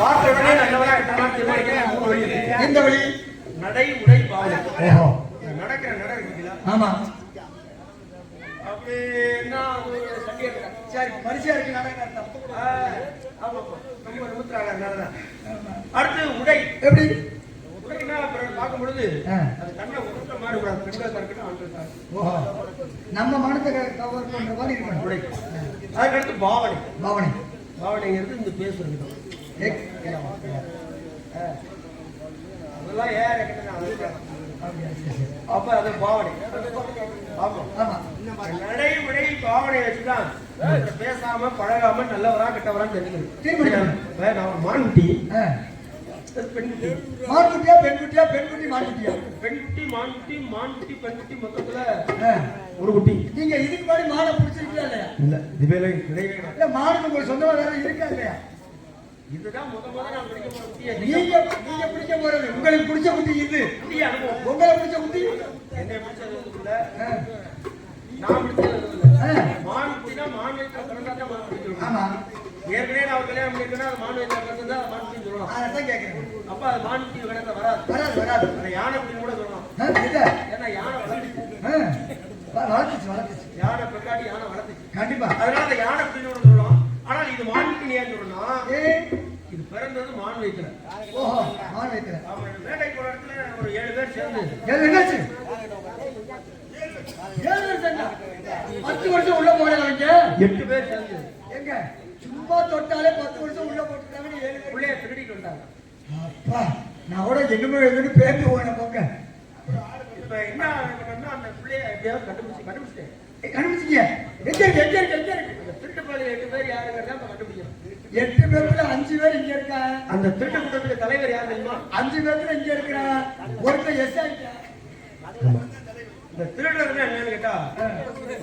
பார்த்த உடனே நல்லவரா கட்டலாம் மூணு வழி இருக்கு. எந்த வழி? நடை உடை பாவனை. ஓஹோ, நடக்கிற நடை இருக்குல்ல, ஆமா அப்படின்னா ஒரு சட்டியா இருக்கா. சரி, மனுஷியா இருக்கு நடை. ஆமா, ரொம்ப நூற்றாங்க நடதான். அடுத்து உடை. எப்படி உடைனா பார்க்கும் பொழுது அது கண்ணை உருட்ட மாதிரி கூடாது. பெண்கள் இருக்கட்டும், ஆண்கள் தான். ஓஹோ, நம்ம மனத்தை கவர் பண்ற மாதிரி இருக்கணும் உடை. அதுக்கடுத்து பாவனை. பாவனை. பாவனைங்கிறது இந்த பேசுறது. அதெல்லாம் ஏன் அப்ப அது பாவனை. நடை உடை பாவனை வச்சுதான் பேசாம பழகாம நல்லவரா கெட்டவரா தெரிஞ்சுக்கணும். நான் ஒரு மான்குட்டி, பெண்குட்டி. மான்குட்டியா பெண்குட்டியா? பெண்குட்டி மான்குட்டியா? பெண்குட்டி மான்குட்டி, மான்குட்டி பெண்குட்டி, மொத்தத்துல ஒரு குட்டி. நீங்க இதுக்கு முன்னாடி மானை பிடிச்சிருக்கீங்களா இல்லையா? இல்ல, இதுவே கிடையவே இல்ல. மானுக்கு உங்களுக்கு சொந்தமா வேற இருக்கா இல்லையா? இதுதான் முதல்ல நான் பிடிக்க போற குட்டியை. நீங்க பிடிக்க போறது உங்களுக்கு பிடிச்ச குட்டி இது. உங்களை பிடிச்ச குட்டி என்னை பிடிச்சது இல்ல, நான் பிடிச்சது இல்ல. மான் குட்டினா மான் வயிற்ற பிறந்தாதான் மான் பிடிக்கணும். ஆமா, ஏற்கனவே நான் கல்யாணம் பண்ணிருக்கேன்னா அது மான் வயிற்ற பிறந்தா மான் குட்டின்னு சொல்லலாம். அதான் கேட்கிறேன். அப்ப அது மான் குட்டி கணக்குல வராது. அந்த யானை குட்டின்னு கூட சொல்லலாம். ஏன்னா யானை வளர்த்துச்சு. யானை பெக்காட்டி யானை வளர்த்துச்சு. கண்டிப்பா. அதனால அந்த யானை குட்டின்னு சொல்லலாம். ஆனால் இது மான் குட்டி ஏன் சொல்லணும்? இது பிறந்தது மான் வயிற்றுல. ஓஹோ, மான் வயிற்றுல. வேட்டை போற இடத்துல ஒரு 7 பேர் சேர்ந்து 10 வருஷம் உள்ள போறாங்க. 8 பேர் சேர்ந்து எங்க சும்மா தொட்டாலே 10 வருஷம் உள்ள போட்டுட்டாங்க. 7 பேர் உள்ளே திருடிட்டு வந்தாங்க. அப்பா, நான் கூட எங்கேயுமே எழுதுன்னு பேந்து போனேன் போங்க. இப்ப என்ன அந்த பிள்ளைய எப்படியாவது கண்டுபிடிச்சிட்டேன். கண்டுபிடிச்சிங்க? எங்க இருக்கு? திருட்டு பாலி 8 பேர் யாருங்கிறத கண்டுபிடிக்கணும். 8 பேர்ல 5 பேர் இங்க இருக்காங்க. அந்த திருட்டு கூட்டத்துக்கு தலைவர் யார் தெரியுமா? 5 பேர்ல இங்க இருக்கிறாங்க. ஒருத்தர் எஸ் ஆயிட்டா. இந்த திருடுறது என்னன்னு கேட்டா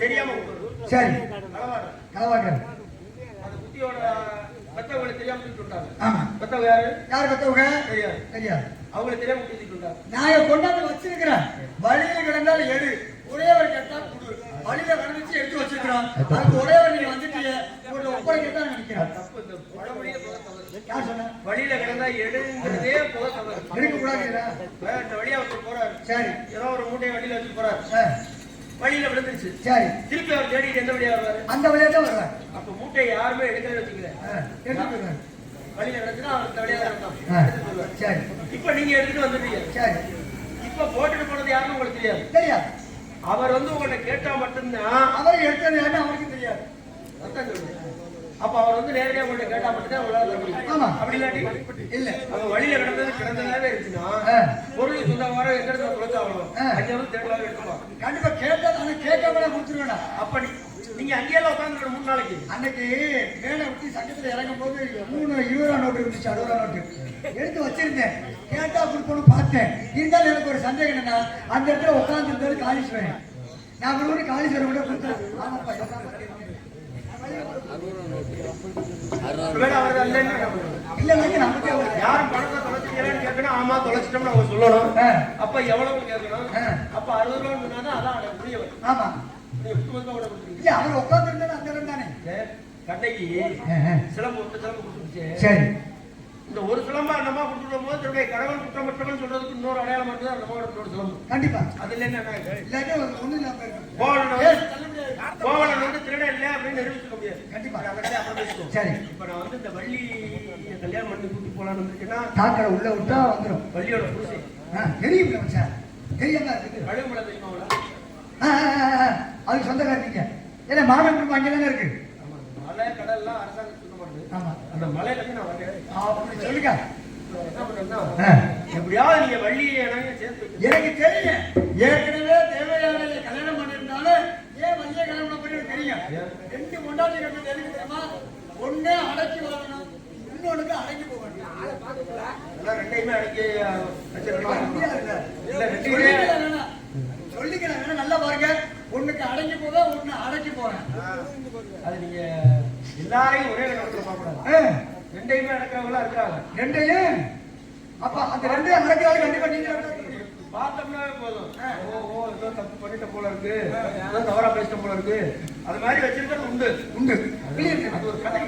தெரியாம. சரி, களவாட்டம். அந்த குட்டியோட பெத்தவங்களை தெரியாம தூக்கிட்டு விட்டாங்க. ஆமா, பெத்தவங்க யாரு பெத்தவங்க தெரியாது. அவங்களுக்கு தெரியாம தூக்கிட்டு விட்டாங்க. நான் கொண்டாந்து வச்சிருக்கிறேன். வழியில கிடந்தாலும் எடு, ஒரேவர் கேட்டா கொடு. வழியில கிடந்துச்சு எடுத்து வச்சிருக்கிறோம். அதுக்கு ஒரேவர் நீங்க வந்துட்டீங்க, ஒப்படை கேட்டா நினைக்கிறேன். தப்பு. இந்த பழமொழியே யார் சொன்னா? வழியில கிடந்தா எடுங்கிறதே போக தவறு. எடுக்க கூடாது. இந்த வழியா ஒருத்தர் போறாரு. சரி, ஏதோ ஒரு மூட்டையை வண்டியில வச்சு போறாரு. வழியில விழுந்துருச்சு. சரி, திருப்பி அவர் தேடிட்டு எந்த வழியா வருவாரு? அந்த வழியா தான் வருவார். அப்ப மூட்டையை யாருமே எடுக்கவே வச்சுக்கல. வழியில கிடச்சுன்னா அவர் இந்த வழியா தான் இருந்தான். சரி, இப்ப நீங்க எடுத்துட்டு வந்துட்டீங்க. சரி, இப்ப போட்டுட்டு போனது யாருன்னு உங்களுக்கு தெரியாது. தெரியாது. அவர் உங்கள்ட்ட கேட்டா மட்டும்தான் அவர் எடுத்தது யாருன்னு அவருக்கு தெரியாது. அப்ப அவர் நேரடியா உங்கள்ட்ட கேட்டா மட்டும்தான் உங்களால தர முடியும். ஆமா, அப்படி இல்லாட்டி இல்ல. அவ வழியில கிடந்ததாவே இருந்துச்சுன்னா பொருள் சொந்த வாரம் எந்த இடத்துல கொடுத்தாங்களோ அங்க வந்து தேடலாம் எடுத்துக்கலாம். கண்டிப்பா கேட்டா ஆனா கேட்காம கொடுத்துருவேன். அப்ப நீங்க அங்கேயெல்லாம் உட்காந்து 3 நாளைக்கு அன்னைக்கு மேல விட்டு சட்டத்துல இறங்கும் போது 3 20 நோட்டு இருந்துச்சு, 60 நோட்டு எடுத்து வச்சிருந்தேன். கேட்டா கொடுக்கணும் பார்த்தேன். இருந்தாலும் எனக்கு ஒரு சந்தேகம் என்னன்னா, அந்த இடத்துல உட்கார்ந்து இருந்தது காளீஸ்வரன். நான் ஒரு காளீஸ்வரன் கூட கொடுத்தேன். யாரும் பணத்தை தொலைச்சிக்கலான்னு கேட்கணும். ஆமா தொலைச்சிட்டோம்னு அவங்க சொல்லணும். அப்ப எவ்வளவு கேட்கணும்? அப்ப 60 ரூபான்னு சொன்னா அதான் புரியவர். ஆமா, இல்ல அவர் உட்கார்ந்து இருந்தா அந்த இடம் தானே. கண்டைக்கு சிலம்பு கொடுத்துருச்சு. சரி, இந்த ஒரு சிலம்பா நம்ம கொடுத்துடும் போது திரும்ப கடவுள் குற்றமற்றவன் சொல்றதுக்கு இன்னொரு அடையாளம் மட்டும்தான் நம்ம சிலம்பு. கண்டிப்பா அதுல என்ன ஒண்ணு கோவலன் வந்து திருட இல்லை அப்படின்னு நிரூபிச்சுக்க முடியாது. கண்டிப்பா அப்புறம் பேசுவோம். சரி, இப்ப நான் இந்த வள்ளி கல்யாணம் பண்ணி கூட்டி போலான்னு இருக்கேன்னா தாக்கடை உள்ள விட்டா வந்துடும். வள்ளியோட புருஷன் தெரியும் சார். தெரியாம இருக்குது. கழுகுமலை தெரியுமா? அது சொந்தக்காரங்க. ஏன்னா மாமன் குடும்பம் அங்கதானே இருக்கு. மலை கடல்லாம் அரசாங்கம் சொல்ல. ஆமா, அந்த மலையில இருந்து நான் வரேன் சொல்லுங்க. என்ன பண்றேன்னா எப்படியாவது நீங்க வள்ளியை சேர்த்து. எனக்கு தெரியும், ஏற்கனவே தேவையான கல்யாணம் பண்ணிருந்தாலும் ஏன் வள்ளியை கல்யாணம் பண்ணி தெரியும். 2 கொண்டாடி கட்டு தெரியும் தெரியுமா? ஒண்ணு அடக்கி வரணும், இன்னொன்னுக்கு அடக்கி போகணும். ரெண்டையுமே அடக்கி சொல்லிக்கிறேன். நல்லா பாருங்க, ஒண்ணுக்கு அடங்கி போக, ஒண்ணு அடக்கி போறேன். அது நீங்க எல்லாரையும் ஒரே நேரத்துல பார்க்கக்கூடாது. ரெண்டையுமே அடக்கிறவங்களா இருக்காங்க. ரெண்டையும் அப்ப அந்த ரெண்டையும் அடக்கிறாங்க. கண்டிப்பா நீங்க பார்த்தோம்னாவே போதும். ஓ ஏதோ தப்பு பண்ணிட்ட போல இருக்கு, ஏதோ தவறா பேசிட்ட போல இருக்கு. அது மாதிரி வச்சிருக்கிறது உண்டு. அது ஒரு கதை.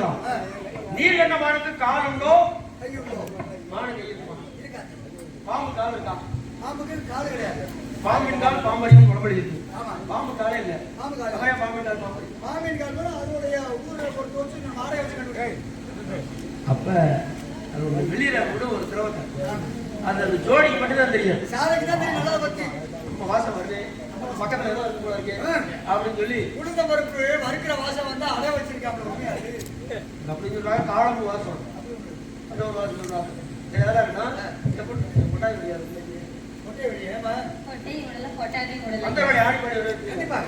இருக்கட்டும். நீர்கண்ட மானுக்கு கால் உண்டோ? மானு கை இருக்குமா? பாம்பு கால் இருக்கா? பாம்புக்கு கால் கிடையாது. பாம்பின் கால் பாம்படியும் குடம்படி இருக்கு. பாம்பு காலே இல்ல. பாம்பு கால். பாம்பின் கால் பாம்படி. பாம்பின் கால் கூட அதோடைய ஊரை பொறுத்து வச்சு நான் மாடை வச்சு கண்டுபிடிக்கிறேன். அப்ப அது ஒரு வெளியில கூட ஒரு திரவத்தை அந்த ஜோடிக்கு மட்டும் தான் தெரியும். சாலைக்கு தான் தெரியும் நல்லா பத்தி. இப்ப வாசம் வருது, பக்கத்துல ஏதோ இருக்கு போல இருக்கு அப்படின்னு சொல்லி உளுந்த பருப்பு வறுக்கிற வாசம் வந்து அடை வச்சிருக்காங்க. அப்படின்னு சொல்றாங்க. காலம்பு வாசம் அந்த ஒரு வாசம் சொல்றாங்க. எதாவது வேணா இந்த பொட்டு கொட்டாய் முடியாது. கொட்டை வெளியேமா அந்த வழி ஆடி பாடி வருது. கண்டிப்பா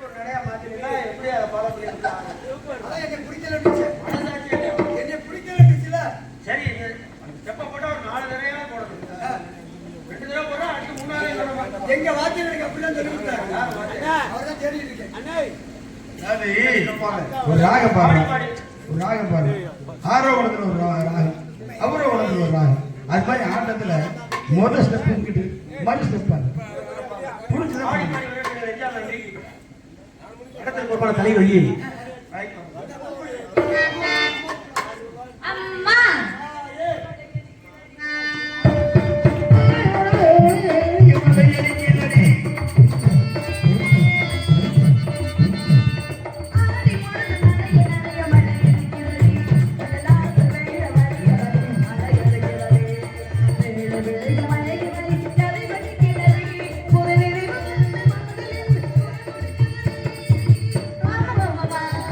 ஒரு நடையா மாத்தினா எப்படி அதை ஃபாலோ பண்ணிருக்கலாம்? அதான் என்ன பிடிக்கல என்ன பிடிக்கல சரி, ஸ்டெப்பை போட்டா ஒரு 4 தடவையா போடணும். 2 தடவை போட்டா அடுத்து 3ஆவது போடணும். எங்க வாத்தியருக்கு அப்படிதான் சொல்லிவிட்டாங்க. அவர்தான் தேடிட்டு இருக்கேன். ஒரு ராகம் பாருங்க, ஒரு ராகம் பாருங்க. ஆரோகணத்துல ஒரு ராகம், அவரோகணத்துல ஒரு ராகம். அது மாதிரி ஆட்டத்துல முதல் ஸ்டெப் இங்கிட்டு, மறு ஸ்டெப் புரிஞ்சுதான் ஆடி பாடி விளையாட்டு வச்சா அந்த இடத்துக்கு ஒரு தலை வழி அம்மா Mama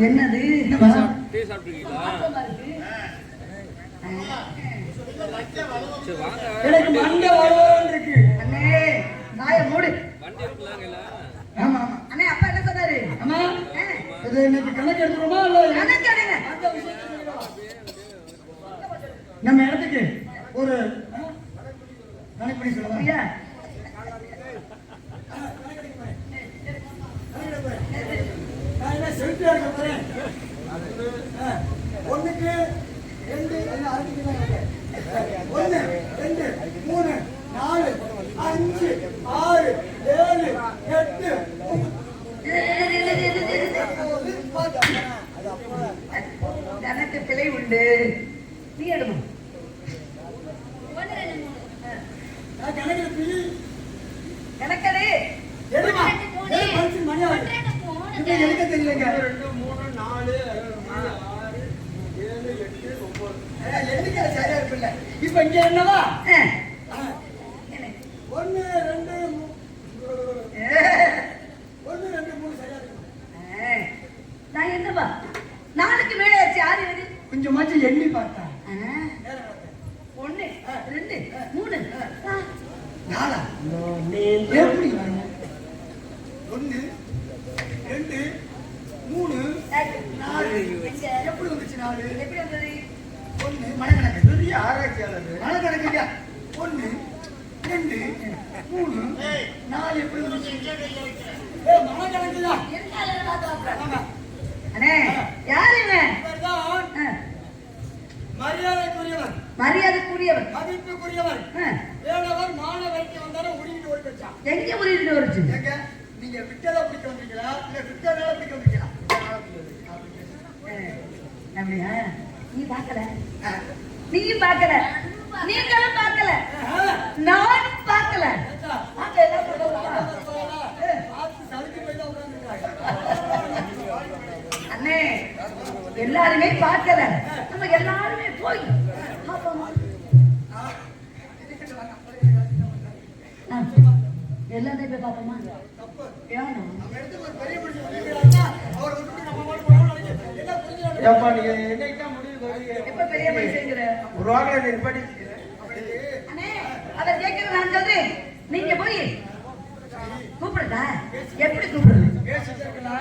என்னது என்னமா? எனக்கு மண்டை வளவளன்னு இருக்கு. அண்ணே நாய மூடு. ஆமா ஆமா. அண்ணே அப்பா என்ன சொன்னாரு? அம்மா இது இன்னைக்கு கணக்கு எடுத்துறோமா இல்ல கணக்கு எடுங்க. நம்ம இடத்துக்கு ஒரு கணக்கு பண்ணி சொல்லுங்க. ஒண்ணுக்கு 2 1 2 3 4 5 6 7 8 எனக்கு பிழை உண்டு. நீ எடுமா கணக்கடே எடுமா. எனக்கு தெரியலங்க. 2 3 4 5 6 7 8 9 எண்ணிக்கை சரியா இருக்குல்ல. இப்ப இங்க என்னவா? 1 2 3 சரியா இருக்கு. நான் என்னவா? 4க்கு மேலே ஆச்சு. 6 வருது. கொஞ்சமாச்சு எண்ணி பார்த்தா 1 2 3 4 எப்படி 1 2 3 4 எப்படி வந்துச்சு? 4 எப்படி வந்தது? 1 மனக்கணக்கு பெரிய ஆராய்ச்சியாளர். மனக்கணக்கு இல்லையா? 1 2 3 4 எப்படி வந்துச்சு? மனக்கணக்கு தான். அண்ணே யார் இவன்? மரியாதைக்குரியவர், மரியாதைக்குரியவர், மதிப்புக்குரியவர், வேலவர் மாணவருக்கு வந்தாலும் உருவிட்டு ஓடி வச்சான். எங்க உருவிட்டு ஓடிச்சு? எங்க நீங்க விட்டதா பிடிக்க வந்தீங்களா இல்ல விட்டதால பிடிக்க வந்தீங்களா? அப்படியா? நீ பார்க்கல, நீயும் பார்க்கல, நீங்களும் பார்க்கல, நானும் பார்க்கல. அங்க என்ன சொல்றா? அண்ணே எல்லாருமே பார்க்கல, நம்ம எல்லாருமே போய் எல்லாத்தையும் போய் பார்ப்போமா? ஏப்பா நீங்க என்னைக்கு முடிவு எப்ப பெரிய மனுஷங்கிற ஒரு வாகன நிற்படி அண்ணே அத கேக்குறது நான் சொல்றேன். நீங்க போய் கூப்பிடுறதா? எப்படி கூப்பிடுறது?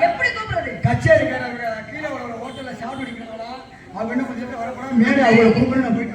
எப்படி கூப்பிடுறது? கச்சேரி கீழே ஹோட்டல்ல சாப்பிட்டு அவங்க என்ன கொஞ்சம் வரப்போனா மேலே அவங்க கூப்பிடு. நான் போயிட்டு